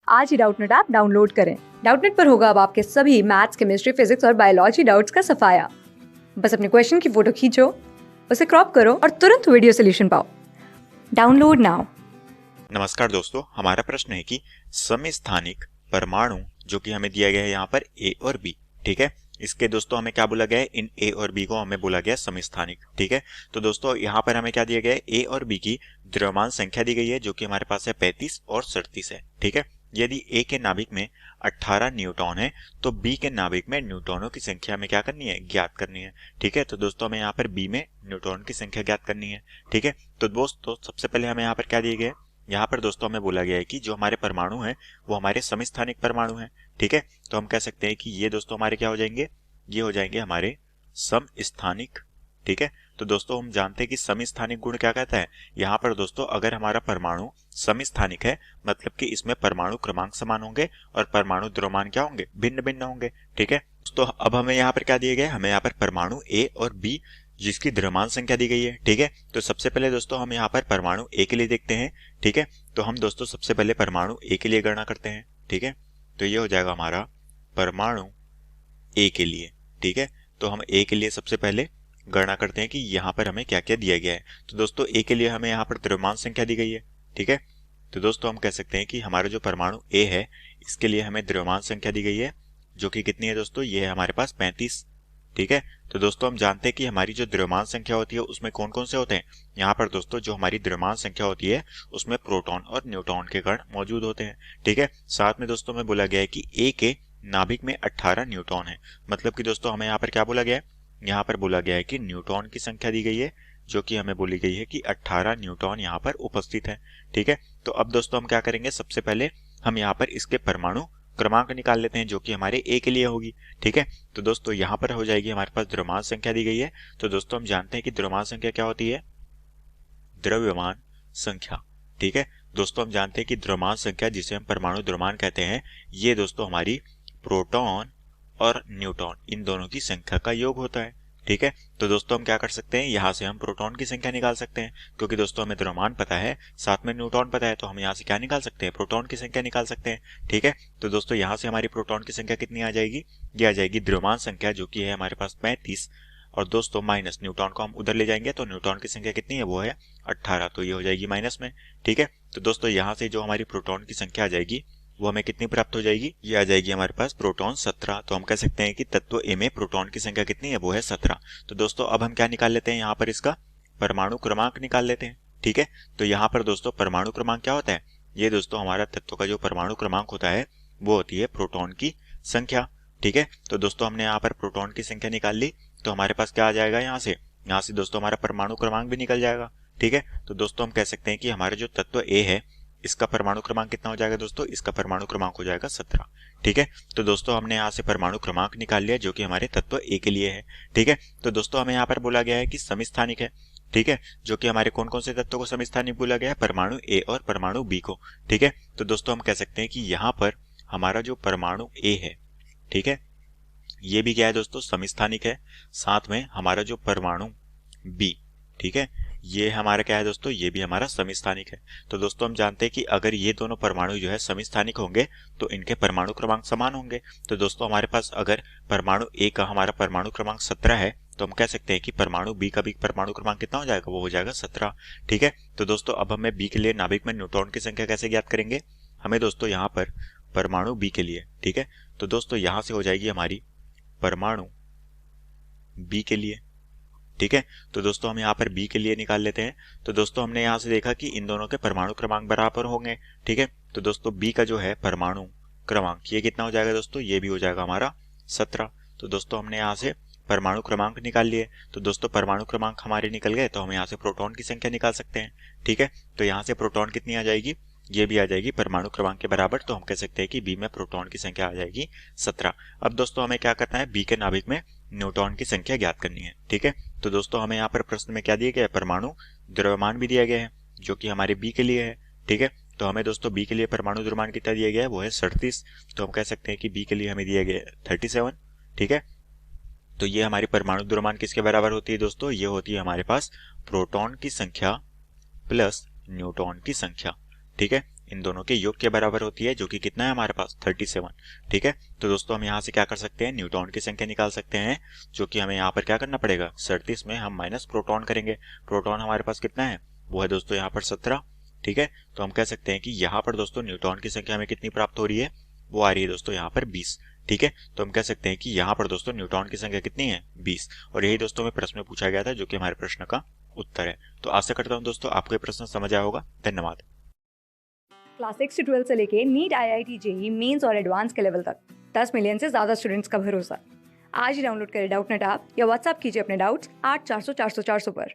आज ही Doubtnut app download करें। Doubtnut पर होगा अब आपके सभी मैथ्स, केमिस्ट्री, फिजिक्स और बायोलॉजी डाउट्स का सफाया। बस अपने क्वेश्चन की फोटो खींचो, उसे क्रॉप करो और तुरंत वीडियो सोल्यूशन पाओ। Download now. नमस्कार दोस्तों, हमारा प्रश्न है कि समस्थानिक परमाणु जो कि हमें दिया गया है यहाँ पर ए और बी, ठीक है। इसके दोस्तों हमें क्या बोला गया है, इन ए और बी को हमें बोला गया समस्थानिक, ठीक है। तो दोस्तों यहाँ पर हमें क्या दिया गया है, ए और बी की द्रव्यमान संख्या दी गई है जो कि हमारे पास है 35 और 37 है, ठीक है। यदि ए के नाभिक में 18 न्यूट्रॉन है तो बी के नाभिक में न्यूट्रॉनों की संख्या हमें क्या करनी है, ज्ञात करनी है, ठीक है। तो दोस्तों हमें यहाँ पर बी में न्यूट्रॉन की संख्या ज्ञात करनी है, ठीक है। तो दोस्तों सबसे पहले हमें यहाँ पर क्या दिए गए, यहाँ पर दोस्तों हमें बोला गया है कि जो हमारे परमाणु हैं वो हमारे समस्थानिक परमाणु हैं, ठीक है। तो हम कह सकते हैं कि ये दोस्तों हमारे क्या हो जाएंगे, ये हो जाएंगे हमारे समस्थानिक, ठीक है। तो दोस्तों हम जानते हैं कि समस्थानिक गुण क्या कहता है, यहाँ पर दोस्तों अगर हमारा परमाणु समस्थानिक है मतलब कि इसमें परमाणु क्रमांक समान होंगे और परमाणु द्रव्यमान क्या होंगे, भिन्न भिन्न होंगे, ठीक है। तो अब हमें यहाँ पर क्या दिए गए, हमें यहाँ पर परमाणु ए और बी जिसकी द्रव्यमान संख्या दी गई है, ठीक है। तो सबसे पहले दोस्तों हम यहाँ पर परमाणु ए के लिए देखते हैं, ठीक है। तो हम दोस्तों सबसे पहले परमाणु ए के लिए गणना करते हैं, ठीक है। तो ये हो जाएगा हमारा परमाणु ए के लिए, ठीक है। तो हम ए के लिए सबसे पहले गणना करते हैं कि यहाँ पर हमें क्या क्या दिया गया है। तो दोस्तों ए के लिए हमें यहाँ पर द्रव्यमान संख्या दी गई है, ठीक है। तो दोस्तों हम कह सकते हैं कि हमारा जो परमाणु ए है इसके लिए हमें द्रव्यमान संख्या दी गई है जो कि कितनी है दोस्तों, ये है हमारे पास 35, ठीक है। तो दोस्तों हम जानते हैं कि हमारी जो द्रव्यमान संख्या होती है उसमें कौन कौन से होते हैं, यहाँ पर दोस्तों जो हमारी द्रव्यमान संख्या होती है उसमें प्रोटॉन और न्यूट्रॉन के कण मौजूद होते हैं, ठीक है। साथ में दोस्तों में बोला गया है कि ए के नाभिक में 18 न्यूट्रॉन है, मतलब कि दोस्तों हमें यहाँ पर क्या बोला गया है, यहाँ पर बोला गया है कि न्यूट्रॉन की संख्या दी गई है जो कि हमें बोली गई है कि 18 न्यूट्रॉन यहाँ पर उपस्थित है, ठीक है। तो अब दोस्तों हम क्या करेंगे, सबसे पहले हम यहाँ पर इसके परमाणु क्रमांक निकाल लेते हैं जो कि हमारे ए के लिए होगी, ठीक है। तो दोस्तों यहाँ पर हो जाएगी हमारे पास द्रव्यमान संख्या दी गई है। तो दोस्तों हम जानते हैं कि द्रव्यमान संख्या क्या होती है, द्रव्यमान संख्या, ठीक है। दोस्तों हम जानते हैं कि द्रव्यमान संख्या जिसे हम परमाणु द्रव्यमान कहते हैं ये दोस्तों हमारी प्रोटॉन और न्यूट्रॉन इन दोनों की संख्या का योग होता है, ठीक है। तो दोस्तों हम क्या कर सकते हैं, यहाँ से हम प्रोटॉन की संख्या निकाल सकते हैं क्योंकि दोस्तों हमें द्रव्यमान पता है साथ में न्यूट्रॉन पता है, तो हम यहाँ से क्या निकाल सकते हैं, प्रोटॉन की संख्या निकाल सकते हैं, ठीक है। तो दोस्तों यहाँ से हमारी प्रोटॉन की संख्या कितनी आ जाएगी, ये आ जाएगी द्रव्यमान संख्या जो कि है हमारे पास 35 और दोस्तों माइनस न्यूट्रॉन को हम उधर ले जाएंगे तो न्यूट्रॉन की संख्या कितनी है, वो है 18, तो ये हो जाएगी माइनस में, ठीक है। तो दोस्तों यहाँ से जो हमारी प्रोटॉन की संख्या आ जाएगी वो हमें कितनी प्राप्त हो जाएगी, ये आ जाएगी हमारे पास प्रोटॉन 17। तो हम कह सकते हैं कि तत्व ए में प्रोटॉन की संख्या कितनी है, वो है 17। तो दोस्तों अब हम क्या निकाल लेते हैं, यहाँ पर इसका परमाणु क्रमांक निकाल लेते हैं, ठीक है। तो यहाँ पर दोस्तों परमाणु क्रमांक क्या होता है, ये दोस्तों हमारा तत्व का जो परमाणु क्रमांक होता है वो होती है प्रोटॉन की संख्या, ठीक है। तो दोस्तों हमने यहाँ पर प्रोटॉन की संख्या निकाल ली तो हमारे पास क्या आ जाएगा, यहाँ से दोस्तों हमारा परमाणु क्रमांक भी निकल जाएगा, ठीक है। तो दोस्तों हम कह सकते हैं कि हमारा जो तत्व ए है इसका परमाणु क्रमांक कितना हो जाएगा दोस्तों, इसका परमाणु क्रमांक हो जाएगा 17, ठीक है। तो दोस्तों हमने यहाँ से परमाणु क्रमांक निकाल लिया जो कि हमारे तत्व ए के लिए है, ठीक है। तो दोस्तों हमें यहाँ पर बोला गया है कि समस्थानिक है, ठीक है, जो कि हमारे कौन कौन से तत्वों को समस्थानिक बोला गया है, परमाणु ए और परमाणु बी को, ठीक है। तो दोस्तों हम कह सकते हैं कि यहाँ पर हमारा जो परमाणु ए है, ठीक है, ये भी क्या है दोस्तों, समस्थानिक है। साथ में हमारा जो परमाणु बी, ठीक है, ये हमारा क्या है दोस्तों, ये भी हमारा समस्थानिक है। तो दोस्तों हम जानते हैं कि अगर ये दोनों परमाणु जो है समस्थानिक होंगे तो इनके परमाणु क्रमांक समान होंगे। तो दोस्तों हमारे पास अगर परमाणु ए का हमारा परमाणु क्रमांक 17 है तो हम कह सकते हैं कि परमाणु बी का भी परमाणु क्रमांक कितना हो जाएगा, वो हो जाएगा 17, ठीक है। तो दोस्तों अब हमें बी के लिए नाभिक में न्यूट्रॉन की संख्या कैसे ज्ञात करेंगे, हमें दोस्तों यहाँ पर परमाणु बी के लिए, ठीक है, तो दोस्तों यहाँ से हो जाएगी हमारी परमाणु बी के लिए, ठीक है। तो दोस्तों हम यहाँ पर बी के लिए निकाल लेते हैं। तो दोस्तों हमने यहाँ से देखा कि इन दोनों के परमाणु क्रमांक बराबर होंगे, ठीक है। तो दोस्तों बी का जो है परमाणु क्रमांक ये कितना हो जाएगा दोस्तों, ये भी हो जाएगा हमारा 17। तो दोस्तों हमने यहाँ से परमाणु क्रमांक निकाल लिए। तो दोस्तों परमाणु क्रमांक हमारे निकल गए तो हम यहाँ से प्रोटॉन की संख्या निकाल सकते हैं, ठीक है। तो यहाँ से प्रोटॉन कितनी आ जाएगी, ये भी आ जाएगी परमाणु क्रमांक के बराबर, तो हम कह सकते हैं कि बी में प्रोटॉन की संख्या आ जाएगी 17। अब दोस्तों हमें क्या करना है, बी के नाभिक में न्यूट्रॉन की संख्या ज्ञात करनी है, ठीक है। तो दोस्तों हमें यहाँ पर प्रश्न में क्या दिया गया है, परमाणु द्रव्यमान भी दिया गया है जो कि हमारे बी के लिए है, ठीक है। तो हमें दोस्तों बी के लिए परमाणु द्रव्यमान कितना दिया गया है, वो है 37। तो हम कह सकते हैं कि बी के लिए हमें दिया गया है 37, ठीक है। तो ये हमारी परमाणु द्रव्यमान किसके बराबर होती है दोस्तों, ये होती है हमारे पास प्रोटॉन की संख्या प्लस न्यूट्रॉन की संख्या, ठीक है। इन दोनों के योग के बराबर होती है, जो कि कितना है हमारे पास 37। ठीक है, तो दोस्तों हम यहाँ से क्या कर सकते हैं, न्यूट्रॉन की संख्या निकाल सकते हैं, जो कि हमें यहाँ पर क्या करना पड़ेगा, 37 में हम माइनस प्रोटॉन करेंगे। प्रोटॉन हमारे पास कितना है, वो है दोस्तों यहाँ पर 17। ठीक है, तो हम कह सकते हैं कि यहाँ पर दोस्तों न्यूट्रॉन की संख्या हमें कितनी प्राप्त हो रही है, वो आ रही है दोस्तों यहाँ पर 20। ठीक है, तो हम कह सकते हैं कि यहाँ पर दोस्तों न्यूट्रॉन की संख्या कितनी है, 20। और यही दोस्तों में प्रश्न में पूछा गया था, जो कि हमारे प्रश्न का उत्तर है। तो आशा करता हूँ दोस्तों आपको ये प्रश्न समझ आया होगा। धन्यवाद। क्लास 6 से 12 से लेके नीट, IIT, जेईई मेंस और एडवांस के लेवल तक 10 मिलियन से ज्यादा स्टूडेंट्स का भरोसा। आज ही डाउनलोड करें डाउटनेट ऐप या व्हाट्सएप कीजिए अपने डाउट्स 8400 400 400 पर।